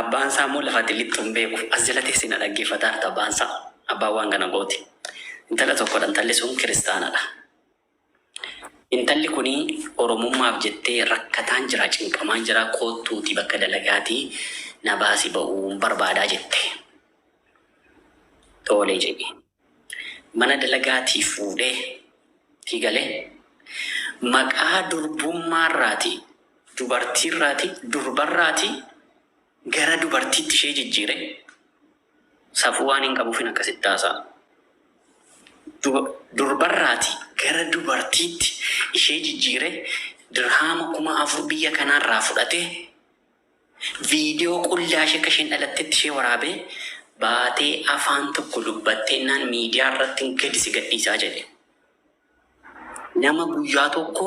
Abbaan isaa immoo lafatti lixxuun beeku as jalatti isin dhaggeeffataa harta abbaan isaa abbaan waan kana gooti. Intala tokkodha intalli sun kiristaanadha. Intalli kuni oromummaaf jettee rakkataan jira cinqamaan jira koottuuti bakka dalagaatii na baasi ba'uu barbaadaa jette. Toolee jedhi. Mana dalagaatii fuudhee tigalee maqaa durbummaarraati dubartiirraati durbarraati gara dubartiitti ishee jijjiire. Safuu waan hin qabuufin akkasitti taasa'a. Durbarraati gara dubartiitti ishee jijjiire dirhaama 4,000 biyya kanaarraa fudhatee viidiyoo qullaa ishee akka isheen dhalattetti ishee waraabee baatee afaan tokko dubbatteennaan miidiyaa irratti gadi si gadhiisaa jedhe. Nama guyyaa tokko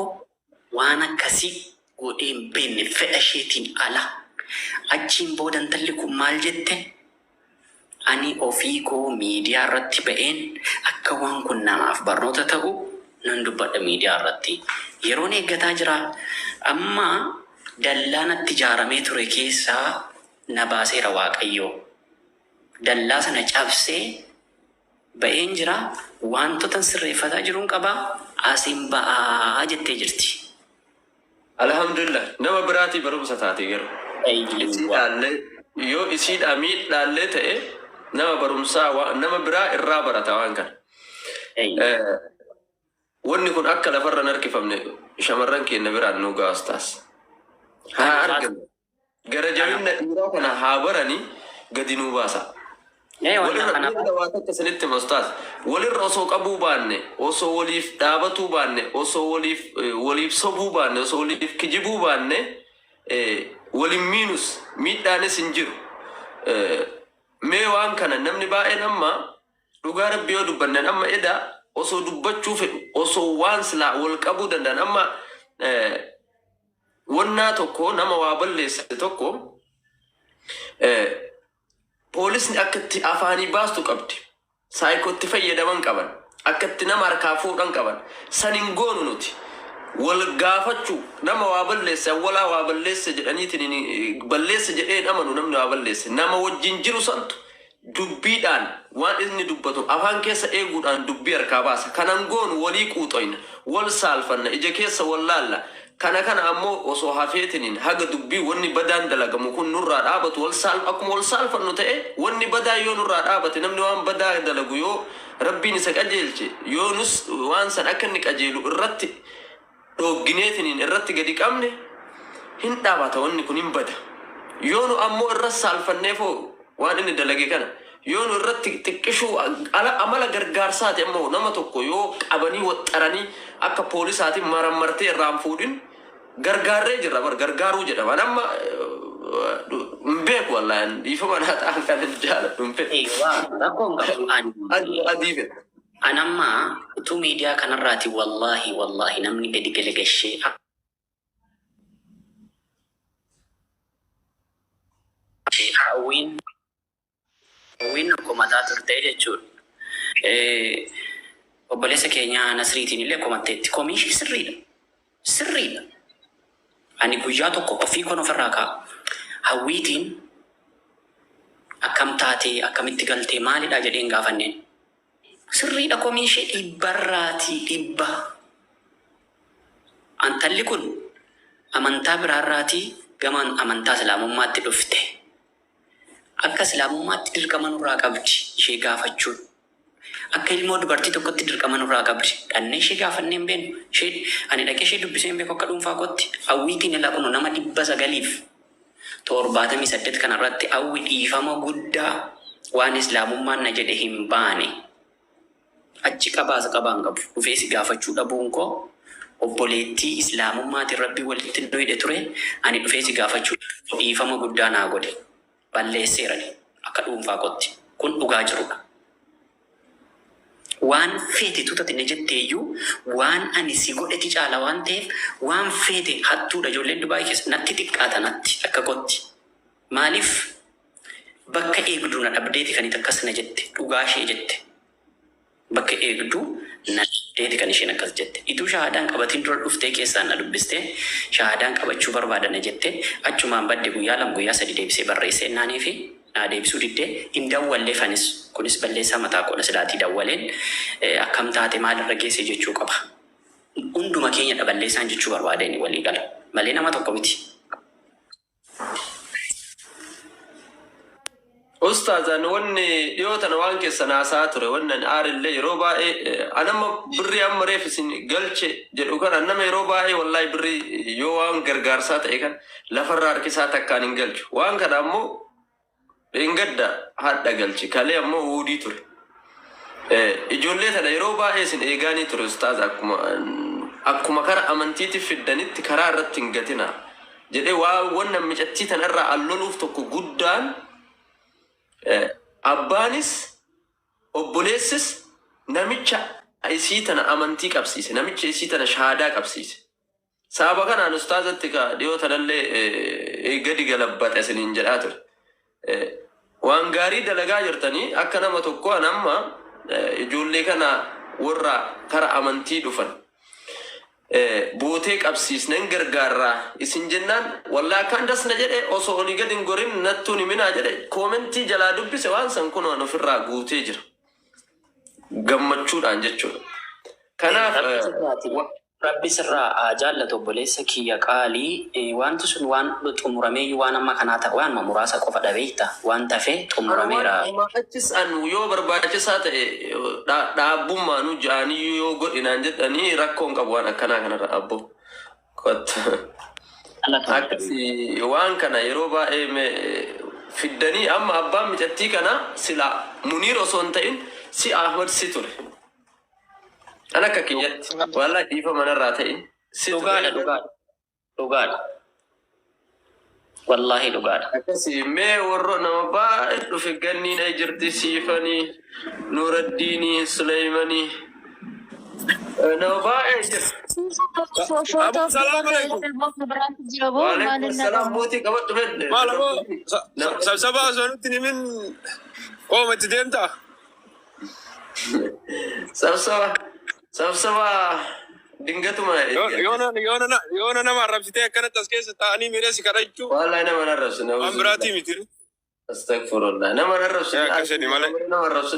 waan akkasii godhee hin beekne fedha isheetiin ala. Achiin booda intalli kun maal jette? Ani ofii koo miidiyaa irratti ba'een akka waan kun namaaf barnoota ta'u nan dubbadha miidiyaa irratti. Yeroon eeggataa jira. Amma dallaa natti ijaaramee ture keessaa na baaseera Waaqayyoo. Dallaa sana cabsee ba'een jira. Wantoota sirreeffataa jiruun qabaa. Asiin ba'aa jettee jirti. Alhamdulillah. Nama biraati barumsa taatee garuu. Yoo isiidhaa miidhaallee ta'e nama barumsaa nama biraa irraa barata waan kana. Wanni kun akka lafarra harkifamne shamarran keenya biraan nu gaas taas. Haa argamu. Gara jabina dhiiraa kana haa baranii gadi nu baasa. Walirra osoo qabuu baanne, osoo waliif dhaabatuu baanne, osoo waliif sobuu baanne, osoo waliif kijibuu baanne, waliin miidhaanis hin jiru. Mee waan kana namni baay'een amma dhugaa Rabbii yoo dubbannan amma edaa osoo dubbachuu fedhu osoo waan silaa wal qabuu danda'an amma wannaa tokko nama waa balleesse tokko poolisni akkatti afaanii baastu qabdi. Saayikootti fayyadaman qaban. Akkatti nama harkaa fuudhan qaban. San hin goonu nuti. Wal gaafachuu nama waa balleesse awwalaa waa balleesse jedhaniitiin balleesse jedhee amanu namni waa balleesse. Nama wajjin jiru santu dubbiidhaan waan inni dubbatu afaan keessa eeguudhaan dubbii harkaa baasa. Kanan goonu walii quuxoyna. Wal saalfanna. Ija keessa wal laalla. Kana ammoo osoo hafeetiniin haga dubbii wanni badaan dalagamu kun nurraa dhaabatu akkuma wal saalfannu ta'e wanni badaa yoo nurraa dhaabate namni waan badaa dalagu yoo Rabbiin isa qajeelche yoo nus waan san akka inni qajeelu irratti dhoggineetiniin irratti gadi qabne hin dhaabata wanni kun hin bada. Yoo nu ammoo irra saalfanneefoo waan inni dalage kana yoo nu irratti xiqqishuu amala gargaarsaati ammoo nama tokko yoo qabanii waxxaranii akka poolisaatiin marammartee irraan fuudhin gargaarree jirra gargaaruu jedhama. Nama mbeeku wallahi dhiifama naa ta'an kan jaalladhu mbeeku. Rakkoon qabu adii fedha. Anamma utuu miidiyaa kanarraati wallahi namni gadi galagashee hawwiin komataa turte jechuudha. Obboleessa keenya Nasriitiin illee komatteetti koomishii sirriidha. Ani guyyaa tokko ofii kon ofirraa ka'a. Hawwiitiin akkam taatee akkamitti galtee maalidha jedheen gaafanneen. Sirriidha koomishii dhibba. Antalli kun amantaa biraarraatii gamaan amantaa islaamummaatti dhufte. Akka islaamummaatti dirqama nurraa qabdi ishee gaafachuun. Akka ilmoo dubartii tokkotti dirqama nurraa qabdi. Dhannee ishee gaafannee hin beeknu. Ani dhaqee ishee dubbisee hin beeku akka dhuunfaa kootti. Hawwiitiin ilaa kun nama 978 kanarratti hawwi dhiifama guddaa waan islaamummaan na jedhe hin baane. Achi qabaan qabu. Dhufee si gaafachuu dhabuun koo obboleettii islaamummaatiin rabbii walitti hidhe ture. Ani dhufee si gaafachuu dhiifama guddaa naa godhe. Balleesseerani akka dhuunfaa kootti. Kun dhugaa jirudha. Waan feete tuutate ne jetteeyyuu waan ani si godheti caala waan ta'eef waan feete hattuudha ijoolleen Dubaayii keessa natti xiqqaata natti akka kootti. Maaliif bakka eegduu na dhabdeeti kan itti akkas na jette dhugaa ishee jette. bakka eegduu na deeti kan isheen akkas jette. Ituu shahaadaan qabatiin dura dhuftee keessaan na dubbiste shahaadaan qabachuu barbaadana jette achumaan badde guyyaa lama guyyaa sadi deebisee barreessee naanii fi naa deebisuu diddee hin dawwallee fanis kunis balleessaa mataa qola silaatii dawwaleen akkam taate maalirra geesse jechuu qaba. Hunduma keenya dhaballeessaan jechuu barbaadeen walii gala malee nama tokko miti. Ustaazan wanni dhiyootan waan keessa naasaa ture wannan aarillee yeroo baay'ee anama birrii amma reef isin galche jedhu kan annama yeroo baay'ee wallahi birrii yoo waan gargaarsaa ta'e kan lafarraa harkisaa takkaan hin galchu waan kana ammoo hin gadda hadha galchi kalee ammoo wuudii ture. Ijoollee tana yeroo baay'ee isin eegaanii ture ustaaz akkuma kara amantiitiif fiddanitti karaa irratti hin gatina jedhee wannan micattii tanarraa alloluuf tokko guddaan abbaanis obboleessis namicha isii tana amantii qabsiise namicha isii tana shahaadaa qabsiise sababa kanaan ustaazatti ka dhiyoo tanallee gadi galabbaxe isiniin jedhaa ture waan gaarii dalagaa jirtanii akka nama tokko amma ijoollee kana warra kara amantii dhufan bootee qabsiisnen gargaarraa isin jennaan wallaa kan dasna jedhe osoo olii gadi hin gorin nattuun himinaa jedhe koomentii jalaa dubbise waan san kun waan ofirraa guutee jira gammachuudhaan jechuudha. Kanaaf Rabbi sirraa jaallatu obboleessa kiyya qaalii wanti sun waan xumuramee waan amma kanaa ta'e waan muraasa qofa dhabeetta waan tafee xumurameera. Achis anu yoo barbaachisaa ta'e dhaabbummaanu ja'anii yoo godhinaan jedhanii rakkoon qabu waan akkanaa kanarra abbo. Akkasii waan kana yeroo baay'ee fiddanii amma abbaan micattii kana sila Muniir osoo hin ta'in si Ahmad si ture. Ana akka kiyyatti wallahi dhiifa manarraa ta'in dhugaadha wallahi dhugaadha. Akkasii mee warro nama baay'ee dhufe ganniin ay jirti siifanii Nuuraddiinii Suleeymanii nama baay'ee jira. Waalaikum salaam mootii qabadhu fedhe. Maalamoo sabsabaa osoo nimin qoomatti deemtaa? Sabsaba dingatuma yoona nama arrabsitee akkanatti as keessa ta'anii miidhasi kadhachuu wallahi nama arrabsu waan biraatii miti. Astagfirullah nama arrabsu akkasini malee nama arrabsu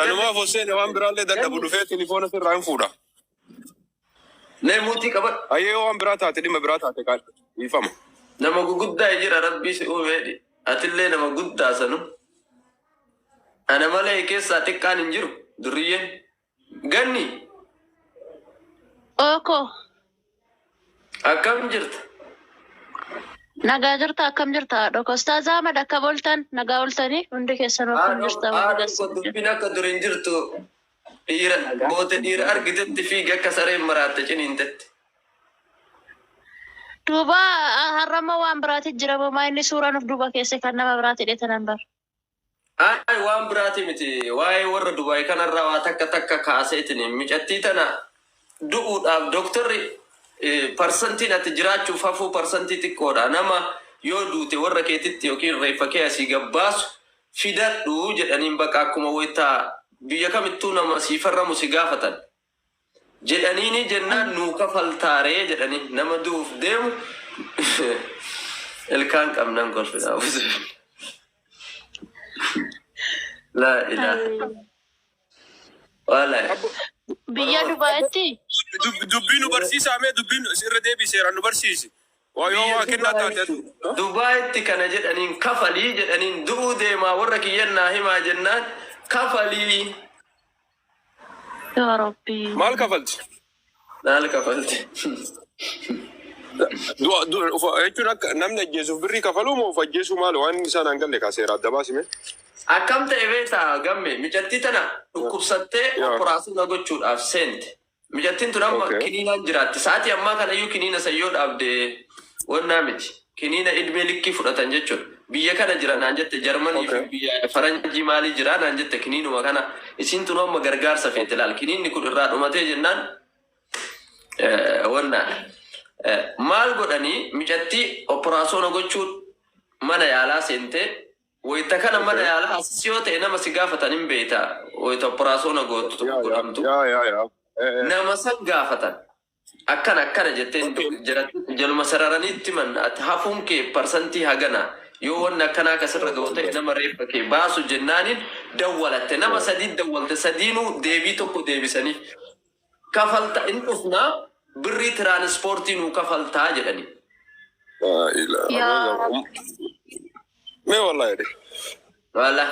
sanumaaf oseen waan biraallee dadhabu dhufee tilifoona sirraa hin fuudha. Nee muutii qabadhu. Ayyee waan biraa taate dhimma biraa taate kan ifama. Nama guguddaa jira rabbii si uumeedhi. Atillee nama guddaa sanu. Ana malee keessaa xiqqaan hin jiru durriyyeen. Ganni. Oko. Akkam jirta? Nagaa jirta akkam jirta? Dhoko Ustaaz Ahmad akka boltan nagaa oltanii hundi keessan akkam jirta? Dubbin akka durin jirtu dhiira boote dhiira argitetti fiigi akka sareen maraatte ciniintetti. Duuba har'ammoo waan biraati jira moo inni suuraan of duuba keessa kan nama biraati dheetanan bar. Ay waan biraati miti waa'ee warra Dubaay kanarraa waa takka kaaseetiin micattii tana du'uudhaaf dooktarri parsantiin ati jiraachuuf hafuu parsantii xiqqoodha nama yoo duute warra keetitti yookiin reeffa kee asii gabbaasu fidadhu jedhaniin bakka akkuma waytaa biyya kamittuu nama siifarramu si gaafatan jedhaniini jennaan nuu kafaltaaree jedhanii nama du'uuf deemu ilkaan qabnan kolfidhaafus. La ilaha wala biyya Dubaayitti dubbii nu barsiisaa mee dubbiin irra deebiseera nu barsiisi yoo waa kennaa taate Dubaayitti kana jedhaniin kafalii jedhaniin du'uu deemaa warra kiyyannaa himaa jennaan kafalii yaa Rabbi maal kafalti jechuun akka namni ajjeesuuf birrii kafaluu moo of ajjeesuu maal waan isaan hangalle kaaseera adda baasime. Akkam ta'e beektaa gamme micattii tana dhukkubsattee operaasiyoona gochuudhaaf seente. Micattiin tun amma kiniinaan jiraatti. Sa'aatii ammaa kanayyuu kiniina sayyoo dhaabde wannaa miti. Kiniina ilmee likkii fudhatan jechuudha. Biyya kana jira naan jette Jarmanii fi biyya Faranjii maalii jira naan jette kiniinuma kana. Isin tun amma gargaarsa feete laal. Kiniinni kun irraa dhumatee jennaan wannaa. Maal godhanii micattii operaasiyoona gochuu mana yaalaa seentee ويتكلم من على أساسيات إنما سقافة نبيتا ويتبراسونا قوت يا نما سقافة أكنا جتين جل مسررني تمن أتحفون كي برسنتي هجنا يوون كنا كسر قوت إنما ريب كي باسو جنانين دولت إنما سديد دولت سدينو ديبيتو كو ديبسني كفلت إنفنا بري ترانسبورتين وكفلت هاجرني يا ما والله يدي والله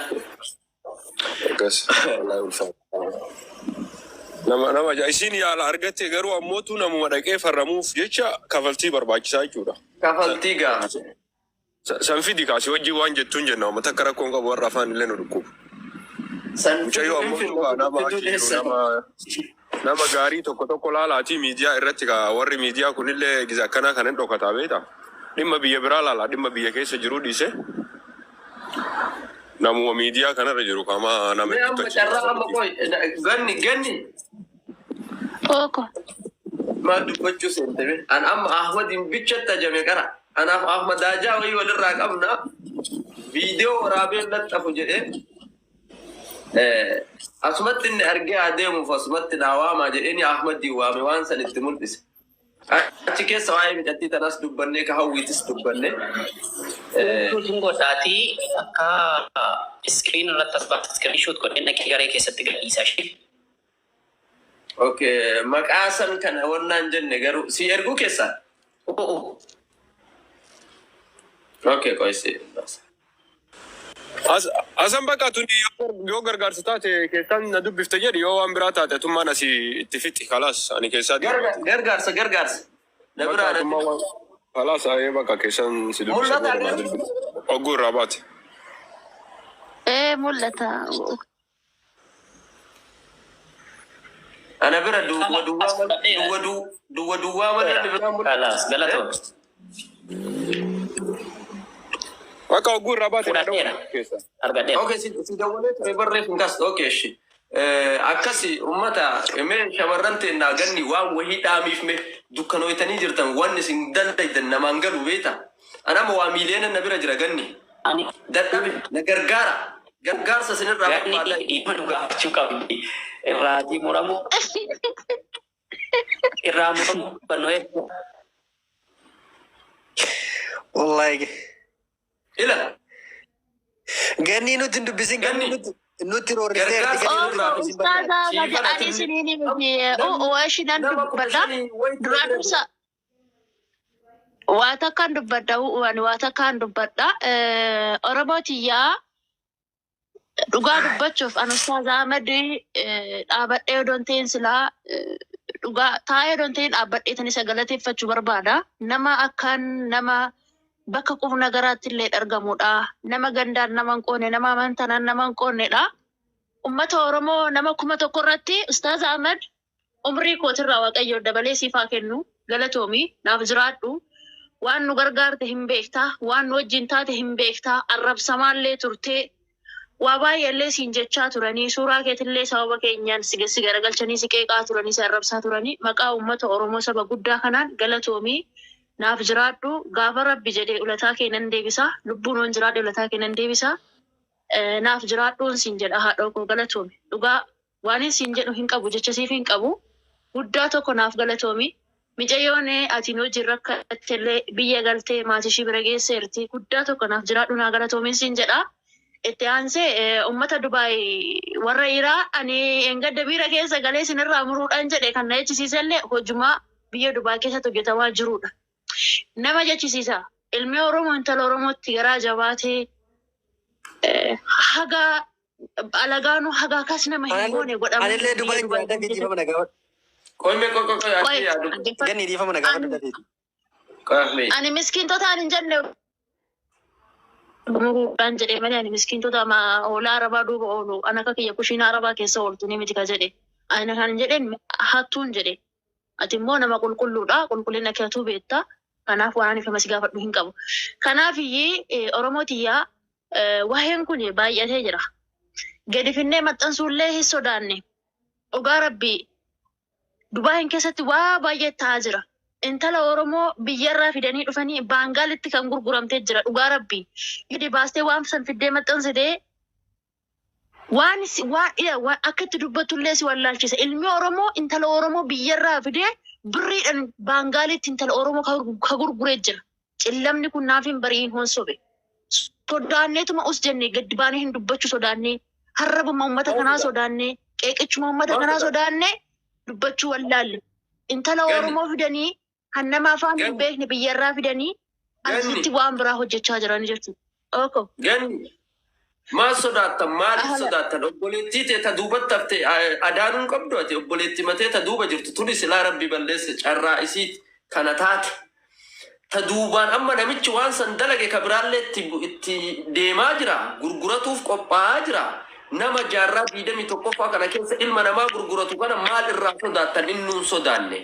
بس والله والله nama jaisin ya la argate garu amotu namu wadake farramuuf jecha kafaltii barbaachisaa jechuudha. Kafaltii gaa. Sanfidi kaasi wajji waan jettuun jenna mata kara koon qabu warra afaan illee nu dhukkubu. Mucayyoo amotu nama gaarii tokko laalaatii miidiyaa irratti warri miidiyaa kunillee giza akkanaa kanan dhokataa beeta. Dhimma biyya biraa laala dhimma biyya keessa jiru dhiise. Namuma miidiyaa kanarra jiru kama nama ganni Oko. ما دبجو سنتبه أنا أم أحمد بيتشت جميع كرا أنا أحمد داجا وي ولا راقمنا فيديو رابين لا تفوجئ أسمت إن أرجع أديم فسمت نوام أجئني أحمد ديوام وان سنتمون بس أتيك سواي بجتي تناس دبنة كهوي تس دبنة تجنبو تاتي سكرين ولا تصبح سكرين شوت كوننا كيري كيستيق إيساشي أوكي مكاسن كان ورنا نجن نجارو سيرجو كيسا أوكي كويس بس Asan bakka tuni yoo gargaarsa taate keessan na dubbifte jedhi yoo waan biraa taate tummaan asii itti fixi kalaas ani keessaa gargaarsa dabiraan kalaas ayee bakka keessan si dubbisa ogguu irraa baate. Mul'ata. Ana bira duwwaa malee biraan kalaas galatoo. Bakka ogguu irraa baate Argadheera. Okay, si dawalee ture barree fungaas okay shi. Akkasi ummata mee shamarrante naa ganni waan wahii dhaamiif mee dukkanoytanii jirtan waan isin dandaydan namaan galu beeta. Anama waa miiliyoona na bira jira ganni. Ani dadhabe na gargaarsa sinirraa ganni dhimma dhugaachuu qabdi. Irraatii muramu. Irraa muramu bannoo eebboo. Wallahi. Ila. Ganni nuti dubbisin ganni nuti roorrisee Ustaaza ani isiniini miti oowashinan dubbadha duraan dursa waa takkaan dubbadha Oromootiyaa dhugaa dubbachuuf an Ustaaza Ahmad dhaabadhee odoon ta'in silaa dhugaa taa'ee odoon ta'in dhaabbadheetan isa galateeffachuu barbaada nama akkaan nama bakka qubna garaatti illee argamudha. Nama gandaan nama hin qoonne, nama amantanaan nama hin qoonnedha. Ummata Oromoo nama 1,000 irratti Ustaaz Ahmad umrii kootirraa Waaqayyo dabalee siifaa kennu galatoomi naaf jiraadhu. Waan nu gargaarte hin beektaa, waan nu wajjin taate hin beektaa, arrabsamaallee turtee waa baay'eellee siin jechaa turanii suuraa keetillee sababa keenyaan si garagalchanii si qeeqaa turanii si arrabsaa turanii maqaa ummata Oromoo saba guddaa kanaan galatoomi. Naaf jiraadhu gaafa rabbi jedhee ulataa keenan deebisa lubbuun waan jiraadhe ulataa keenan deebisa naaf jiraadhuun siin jedha haadha koo galatoomi dhugaa waan siin jedhu hin qabu jecha siif hin qabu guddaa tokko naaf galatoomi micayyoon ati hojii rakkattellee biyya galtee maatishii bira geesseerti guddaa tokko naaf jiraadhu naa galatoomi siin jedha itti aansee ummata Dubaay warra Iraa ani engadda biira keessa galee sinirraa muruudhaan jedhe kan na jechisiisellee hojumaa biyya Dubaay keessatti hojjetamaa jirudha. Nama jechisiisa ilmi Oromoo intala Oromootti garaa jabaatee haga alagaanu haga akkas nama hin goone godhamu. Anillee Dubaay jiraata dhiifama nagaa. Ganni dhiifama nagaa fudhate. Ani miskiintota hin jenne muruudhaan jedhee malee ani miskiintota oolaa arabaa duuba oolu ana akka kiyya kushiina arabaa keessa ooltu ni miti ka jedhe. Ani kan jedheen hattuun jedhe. Ati immoo nama qulqulluudha qulqullina keetuu beektaa. Kanaaf waan ani famasi gaafadhu hin qabu. Kanaaf Oromootiyyaa waa'een kun baay'atee jira. Gadi finnee maxxansuullee hin sodaanne. Dhugaa Rabbii Dubaayin keessatti waa baay'ee ta'aa jira. intala Oromoo biyyarraa fidanii dhufanii baangaalitti kan gurguramtee jira dhugaa rabbii. Gidi baastee waan san fiddee maxxansitee waan akka itti dubbatullee si wallaalchisa. Ilmi Oromoo intala Oromoo biyyarraa fidee birriidhaan baangaalitti intala Oromoo ka gurguree jira. Cillamni kun naaf hin bari'in honsobe. Sodaanneetuma us jennee gadi baanee hin dubbachuu sodaannee harrabuma uummata kanaa sodaannee qeeqichuma uummata kanaa sodaannee dubbachuu wallaalle. Intala Oromoo fidanii hannama afaan hin beekne biyyarraa fidanii asitti waan biraa hojjechaa jiran jechuudha. Oko. Maal sodaattan? Maaliif sodaattan? Obboleettii ta'e ta duubatti haftee adaanuun qabdu ati obboleettii matee ta duuba jirtu tuni silaa rabbi balleesse carraa isiiti kana taate. Ta duubaan amma namichi waan san dalage ka biraallee itti deemaa jira gurguratuuf qophaa'aa jira. Nama jaarraa 21 kana keessa ilma namaa gurguratu kana maal irraa sodaattan innuun sodaanne.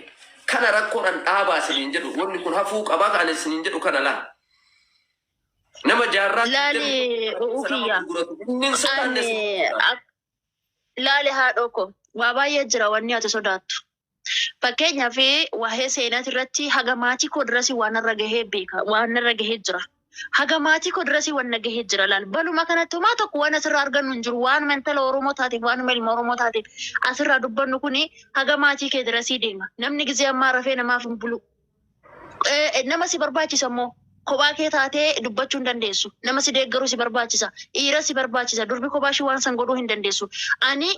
Kana rakkoodhaan dhaabaa isiniin jedhu wanni kun hafuu qabaa kan isiniin jedhu kana laa. Nama jaarraa Laali uukiyya. Laali haadhoo ko waa baay'ee jira wanni ati sodaattu. Fakkeenyaaf waa'ee seenaati irratti haga maatii koo dirasii waan irra gahee beeka waan irra gahee jira. Haga maatii koo dirasii waan gahee jira laal. Baluma kanatti homaa tokko waan asirraa argannu hin jiru waan mentala Oromoo taateef waan ilma Oromoo taateef asirraa dubbannu kuni haga maatii kee dirasii deema. Namni gizee ammaa rafee namaaf hin bulu. Nama si barbaachisa immoo. Kophaa kee taatee dubbachuu hin dandeessu. Nama si deeggaru si barbaachisa. Dhiira si barbaachisa. Durbi kophaa ishee waan san godhuu hin dandeessu. Ani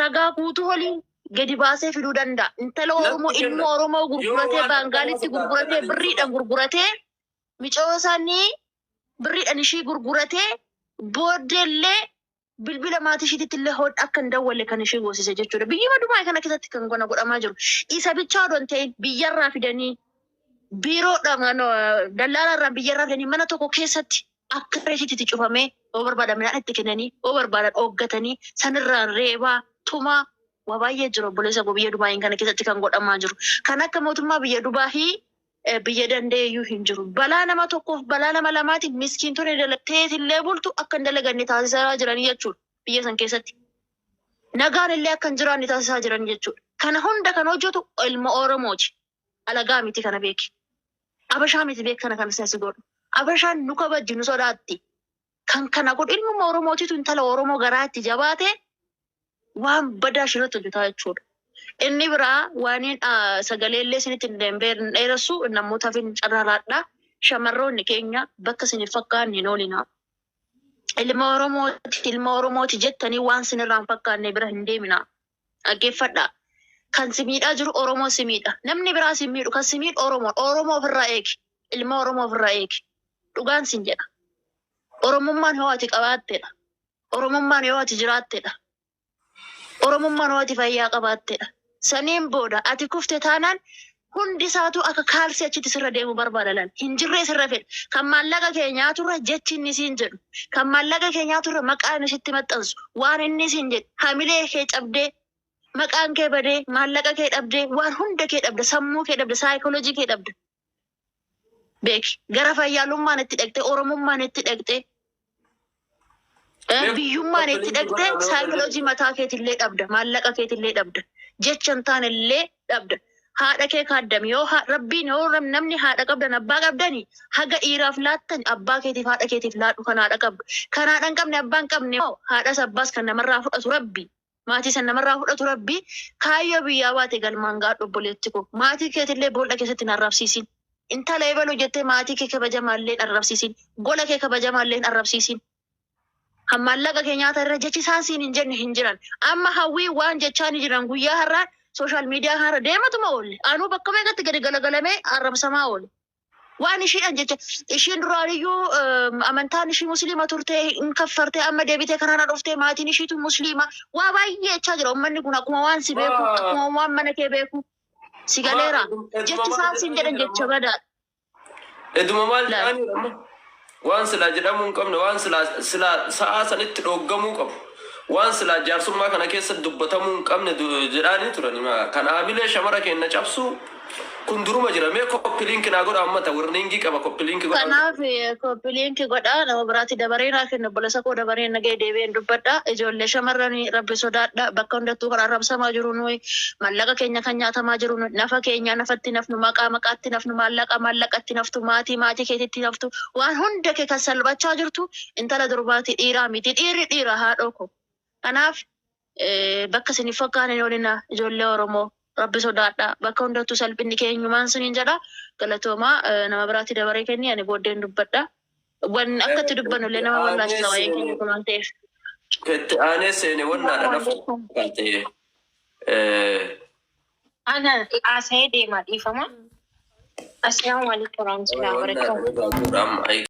ragaa guutuu waliin gadi baasee fiduu danda'a. Intala Oromoo ilma Oromoo gurguratee baangaalitti gurguratee birriidhaan gurguratee micoo isaanii birriidhaan ishii gurguratee booddeellee bilbila maatii ishiitti illee hodha akka hin dawwalle kan ishee goosise jechuudha. Biyyi madumaa kana keessatti kan godhamaa jiru. Isa bichaa odoon ta'in biyyarraa fidanii biiroodhaan dallaalarraa biyyarraa fidanii mana tokko keessatti akka reeshiitti cufamee yoo barbaadan midhaan itti kennanii yoo barbaadan hooggatanii sanirraan reebaa tumaa waa baay'ee jiru obboleessa koo biyya Dubaayin kana keessatti kan godhamaa jiru. Kan akka mootummaa biyya Dubaahii biyya dandeeyyuu hin jiru. Balaa nama tokkoof balaa nama lamaatiif miskiintonni teetillee bultu akka hin dalaganne taasisaa jiranii jechuudha biyya san keessatti. Nagaan illee akka hin jiraanne taasisaa jiran jechuudha. Kana hunda kan hojjetu ilma Oromooti. Alagaa miti kana beeki. Abashaa miti beek kana kan siyaasi godhu. Abashaan nu kabajji nu sodaatti. Kan kana godhu ilma Oromootitu intala Oromoo garaatti jabaate waan badaa shirratti hojjetaa jechuudha. Inni biraa waan sagalee illee isinitti hin dheeressu namootaaf hin carraalaadha. Shamarroonni keenya bakka isin fakkaanne hin oolinaa. Ilma Oromooti jettanii waan isinirraa hin fakkaanne bira hin deeminaa. Dhaggeeffadhaa. Kan si miidhaa jiru Oromoo si miidha. Namni biraa si miidhu kan si miidhu Oromoo. Oromoo ofirraa eegi. Ilma Oromoo ofirraa eegi. Dhugaan sin jedha. Oromummaan yoo ati qabaattedha. Oromummaan yoo ati jiraattedha. Oromummaan yoo ati fayyaa qabaattedha. Saniin booda ati kufte taanaan hundi isaatu akka kaalsii achitti sirra deemu barbaadalan. Hin jirree sirra fedha. Kan maallaqa keenyaa turre jechi inni siin jedhu. Kan maallaqa keenyaa turre maqaan isitti maxxansu. Waan inni siin jedhu. Hamilee kee cabdee maqaan kee badee maallaqa kee dhabdee waan hunda kee dhabde sammuu kee dhabde saayikooloojii kee dhabde. Beeki gara fayyaalummaan itti dhaqxe Oromummaan itti dhaqxe biyyummaan itti dhaqxe saayikooloojii mataa keetillee dhabda maallaqa keetillee dhabda jechan taanillee dhabda. Haadha kee kaaddame yoo rabbiin yoo namni haadha qabdan abbaa qabdani haga dhiiraaf laattan abbaa keetiif haadha keetiif laadhu kan haadha qabdu. Kan haadha hin qabne abbaa hin qabne haadhas abbaas kan namarraa fudhatu rabbi. Maatii san namarraa fudhatu rabbi kaayyoo biyyaa baate galmaan gaadhu obboleetti koo. Maatii keetillee boolla keessatti hin arrabsiisin. Intala eebalu jettee maatii kee kabajamaallee hin arrabsiisin. Gola kee kabajamaallee hin arrabsiisin. Maallaqa kee nyaata irra jechi isaan siin hin jenne hin jiran. Amma hawwii waan jechaa ni jiran guyyaa har'aa sooshaal miidiyaa har'a deematuma oolle. Anuu bakka meeqatti gadi galagalamee arrabsamaa oolle. Waan ishiidhaan jecha ishiin duraaniyyuu amantaan ishii musliima turtee hin kaffartee amma deebitee kanaan dhuftee maatiin ishiitu musliima waa baay'ee jechaa jira uummanni kun akkuma waan si beeku akkuma waan mana kee beeku si galeera jechi isaan siin jedhan jecha badaadha. Eduma maal jedhanii waan silaa jedhamuu hin qabne waan silaa sa'aa sanitti dhooggamuu qabu waan silaa jaarsummaa kana keessa dubbatamuu hin qabne jedhanii turani. Kan hamilee shamara keenya cabsu كندرو مجرى مي كوبلينك ناقول أمتا ورنينجي كما كوبلينك Kanaaf koppiliinki godhaa nama biraatti dabareenaa kenna bolasa koo dabareen nagee deebi'een dubbadha ijoollee shamarranii rabbi sodaadha bakka hundattuu kan arrabsamaa jiru nuyi maallaqa keenya kan nyaatamaa jiru nafa keenya nafatti nafnu maqaa maqaatti nafnu maallaqatti naftu maatii keetitti naftu waan hunda kee kan salphachaa jirtu intala durbaati dhiiraa miti dhiira haadhoo ko kanaaf bakka isin fakkaane yoolina ijoollee Oromoo rabbi sodaadha bakka hundattuu salphinni keenyumaan siniin jedha galatoomaa nama biraatti dabaree kenni ani booddeen dubbadha wan akkatti dubbannullee nama wallaachisa waa'ee keenya kun waan ta'eef. Kette aanee seene wannaadha nafu taatee. Ana asee deemaa dhiifama. Assalaamu alaikum warahmatullahi wabarakatuh.